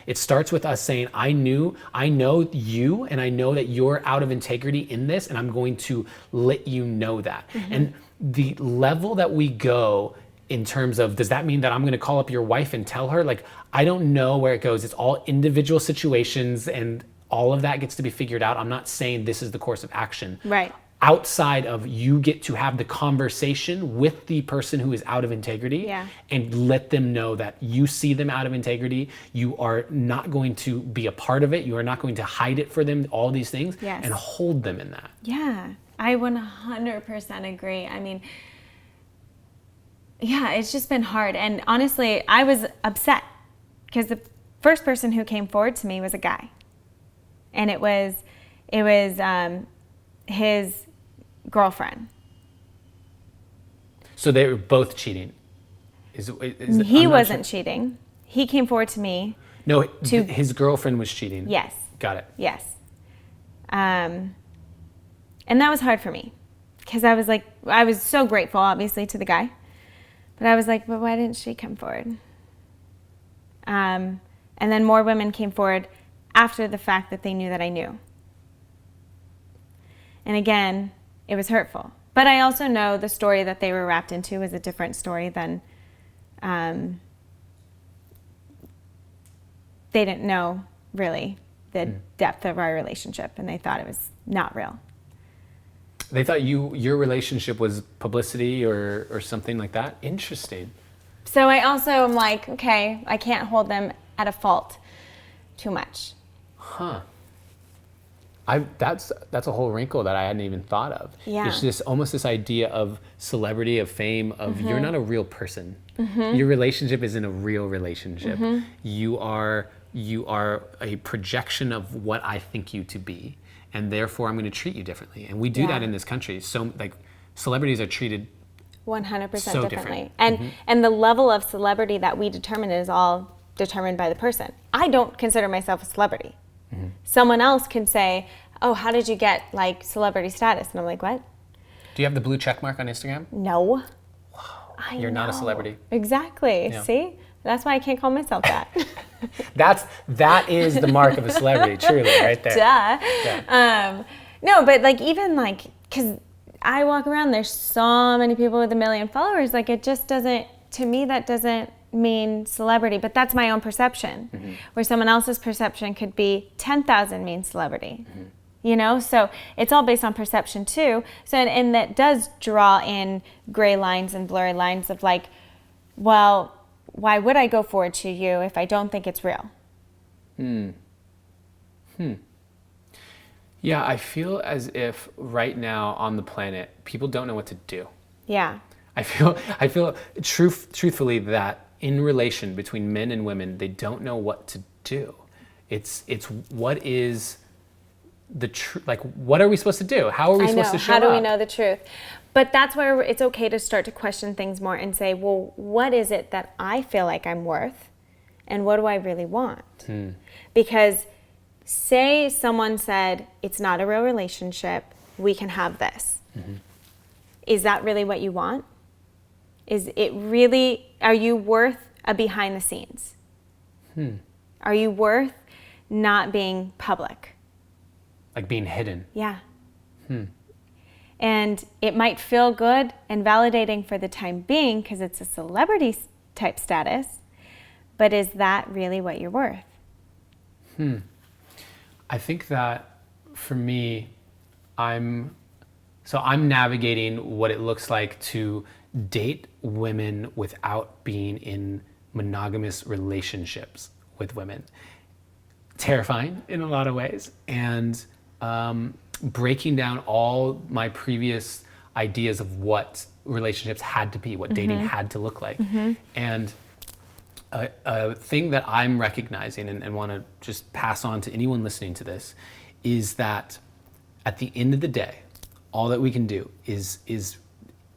It starts with us saying, I know you, and I know that you're out of integrity in this, and I'm going to let you know that. And the level that we go in terms of, does that mean that I'm going to call up your wife and tell her? Like, I don't know where it goes. It's all individual situations, and all of that gets to be figured out. I'm not saying this is the course of action. Right. Outside of, you get to have the conversation with the person who is out of integrity and let them know that you see them out of integrity. You are not going to be a part of it. You are not going to hide it for them, all these things, and hold them in that. Yeah, I 100% agree. I mean, yeah, it's just been hard. And honestly, I was upset because the first person who came forward to me was a guy. And it was his girlfriend. So they were both cheating. He wasn't cheating. He came forward to me. No, his girlfriend was cheating. Yes. Got it. Yes. And that was hard for me because I was so grateful, obviously, to the guy. But I was like, but why didn't she come forward? And then more women came forward after the fact that they knew that I knew. And again, it was hurtful. But I also know the story that they were wrapped into is a different story than they didn't know really the depth of our relationship, and they thought it was not real. They thought your relationship was publicity or something like that? Interesting. So I also am like, okay, I can't hold them at a fault too much. Huh. That's a whole wrinkle that I hadn't even thought of. Yeah. It's just almost this idea of celebrity, of fame, of you're not a real person. Your relationship isn't a real relationship. You are a projection of what I think you to be, and therefore I'm going to treat you differently. And we do that in this country. So like celebrities are treated 100% so differently. And the level of celebrity that we determine is all determined by the person. I don't consider myself a celebrity. Someone else can say, oh, how did you get like celebrity status? And I'm like, what? Do you have the blue check mark on Instagram? No. Wow. You're not a celebrity. Exactly. Yeah. See? That's why I can't call myself that. that is the mark of a celebrity, truly, right there. Duh. Yeah. No, but like even like, because I walk around, there's so many people with 1 million followers, like it just doesn't, to me that doesn't mean celebrity, but that's my own perception. Where someone else's perception could be 10,000 means celebrity. You know, so it's all based on perception too. So, and that does draw in gray lines and blurry lines of like, well, why would I go forward to you if I don't think it's real? Yeah, I feel as if right now on the planet, people don't know what to do. Yeah. I feel truthfully that in relation between men and women, they don't know what to do. It's what is the truth? Like, what are we supposed to do? How are we supposed to show up? How do we know the truth? But that's where it's okay to start to question things more and say, well, what is it that I feel like I'm worth? And what do I really want? Because say someone said, it's not a real relationship, we can have this. Is that really what you want? Is it really, are you worth a behind the scenes? Are you worth not being public? Like being hidden. Yeah. And it might feel good and validating for the time being because it's a celebrity type status, but is that really what you're worth? I think that for me, I'm navigating what it looks like to date women without being in monogamous relationships with women. Terrifying in a lot of ways. And breaking down all my previous ideas of what relationships had to be, what dating had to look like. And a thing that I'm recognizing and want to just pass on to anyone listening to this is that at the end of the day, all that we can do is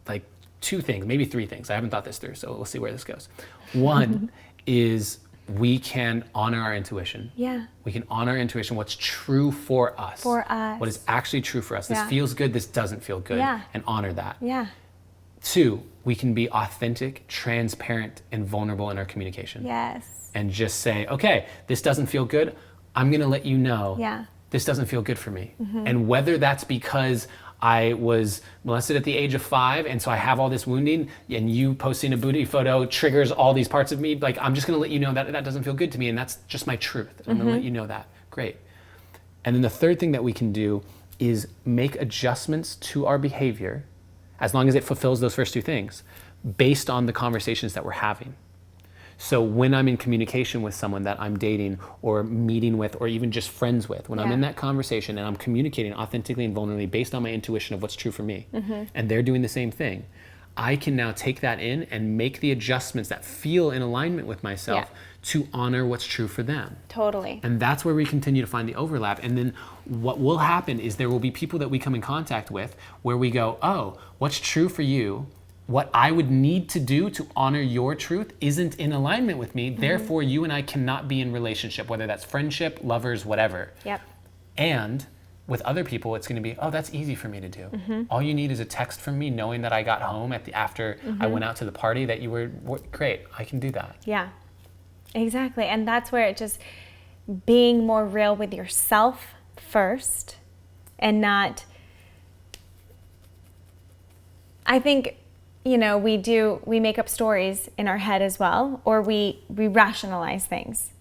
like two things, maybe three things. I haven't thought this through, so we'll see where this goes. One is we can honor our intuition. Yeah. We can honor our intuition, what's true for us. For us. What is actually true for us. This feels good, this doesn't feel good. Yeah. And honor that. Yeah. Two, we can be authentic, transparent, and vulnerable in our communication. Yes. And just say, okay, this doesn't feel good. I'm gonna let you know Yeah. this doesn't feel good for me. And whether that's because I was molested at the age of 5 and so I have all this wounding and you posting a booty photo triggers all these parts of me, like I'm just gonna let you know that that doesn't feel good to me and that's just my truth. I'm gonna let you know that. Great. And then the third thing that we can do is make adjustments to our behavior as long as it fulfills those first two things based on the conversations that we're having. So when I'm in communication with someone that I'm dating or meeting with or even just friends with, when I'm in that conversation and I'm communicating authentically and vulnerably based on my intuition of what's true for me, and they're doing the same thing, I can now take that in and make the adjustments that feel in alignment with myself to honor what's true for them. Totally. And that's where we continue to find the overlap. And then what will happen is there will be people that we come in contact with where we go, oh, what's true for you, what I would need to do to honor your truth isn't in alignment with me. Therefore, you and I cannot be in relationship, whether that's friendship, lovers, whatever. Yep. And with other people, it's going to be, oh, that's easy for me to do. All you need is a text from me knowing that I got home after I went out to the party that you were great. I can do that. Yeah, exactly. And that's where it just being more real with yourself first and not, I think, you know, we make up stories in our head as well, or we rationalize things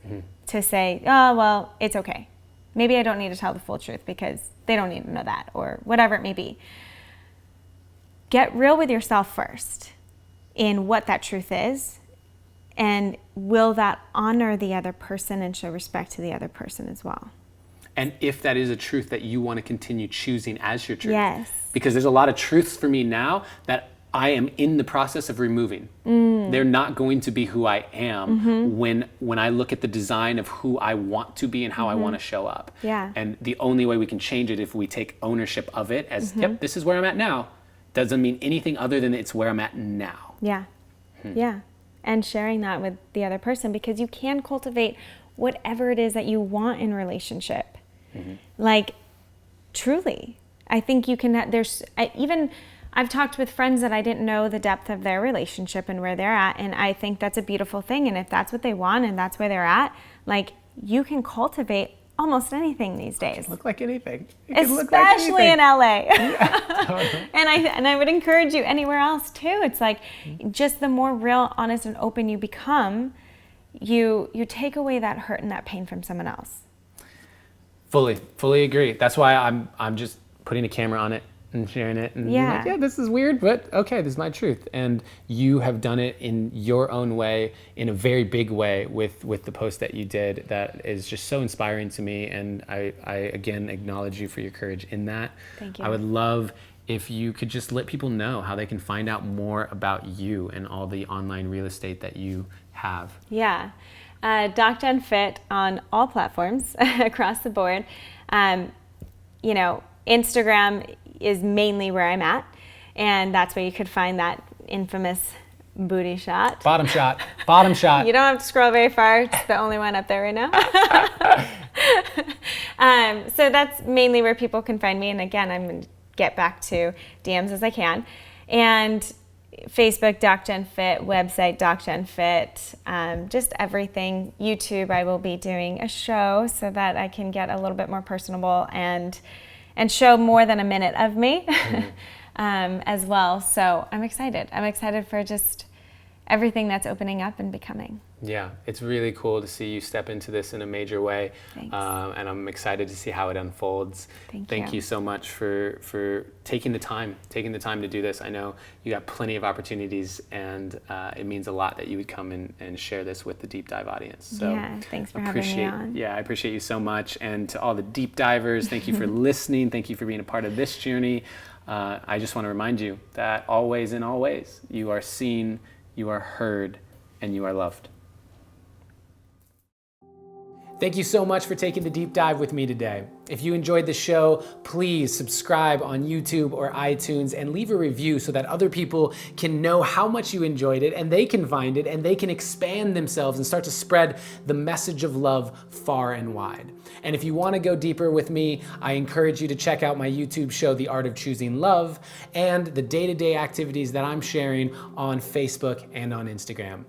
to say, oh, well, it's okay. Maybe I don't need to tell the full truth because they don't need to know that, or whatever it may be. Get real with yourself first in what that truth is, and will that honor the other person and show respect to the other person as well. And if that is a truth that you want to continue choosing as your truth. Yes. Because there's a lot of truths for me now that I am in the process of removing. They're not going to be who I am when I look at the design of who I want to be and how I want to show up. Yeah. And the only way we can change it if we take ownership of it as, yep, this is where I'm at now, doesn't mean anything other than it's where I'm at now. Yeah. Yeah. And sharing that with the other person, because you can cultivate whatever it is that you want in relationship. Like, truly, I think you can, I've talked with friends that I didn't know the depth of their relationship and where they're at, and I think that's a beautiful thing. And if that's what they want and that's where they're at, like, you can cultivate almost anything these days. Look like anything. You can look Especially like in LA. Totally. And I would encourage you anywhere else too. It's like just the more real, honest, and open you become, you take away that hurt and that pain from someone else. Fully agree. That's why I'm just putting a camera on it and sharing it and being like, yeah, this is weird, but okay, this is my truth. And you have done it in your own way, in a very big way with the post that you did that is just so inspiring to me. And I again acknowledge you for your courage in that. Thank you. I would love if you could just let people know how they can find out more about you and all the online real estate that you have. Yeah. Doc Jen Fit on all platforms across the board. You know, Instagram is mainly where I'm at, and that's where you could find that infamous booty shot. Bottom shot. Bottom shot. You don't have to scroll very far. It's the only one up there right now. So that's mainly where people can find me. And again, I'm going to get back to DMs as I can. And Facebook, Doc Jen Fit, website, Doc Jen Fit, just everything. YouTube, I will be doing a show so that I can get a little bit more personable and show more than a minute of me as well. So I'm excited. I'm excited for just everything that's opening up and becoming. Yeah, it's really cool to see you step into this in a major way. Thanks. And I'm excited to see how it unfolds. Thank you so much for taking the time to do this. I know you got plenty of opportunities, and it means a lot that you would come and share this with the Deep Dive audience. So yeah, thanks for having me on. Yeah, I appreciate you so much. And to all the deep divers, thank you for listening. Thank you for being a part of this journey. I just want to remind you that always in all ways, you are seen, you are heard, and you are loved. Thank you so much for taking the deep dive with me today. If you enjoyed the show, please subscribe on YouTube or iTunes and leave a review so that other people can know how much you enjoyed it and they can find it and they can expand themselves and start to spread the message of love far and wide. And if you want to go deeper with me, I encourage you to check out my YouTube show, The Art of Choosing Love, and the day-to-day activities that I'm sharing on Facebook and on Instagram.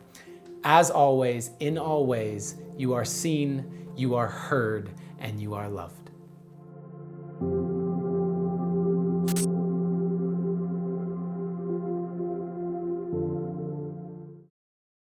As always, in all ways, you are seen, you are heard, and you are loved.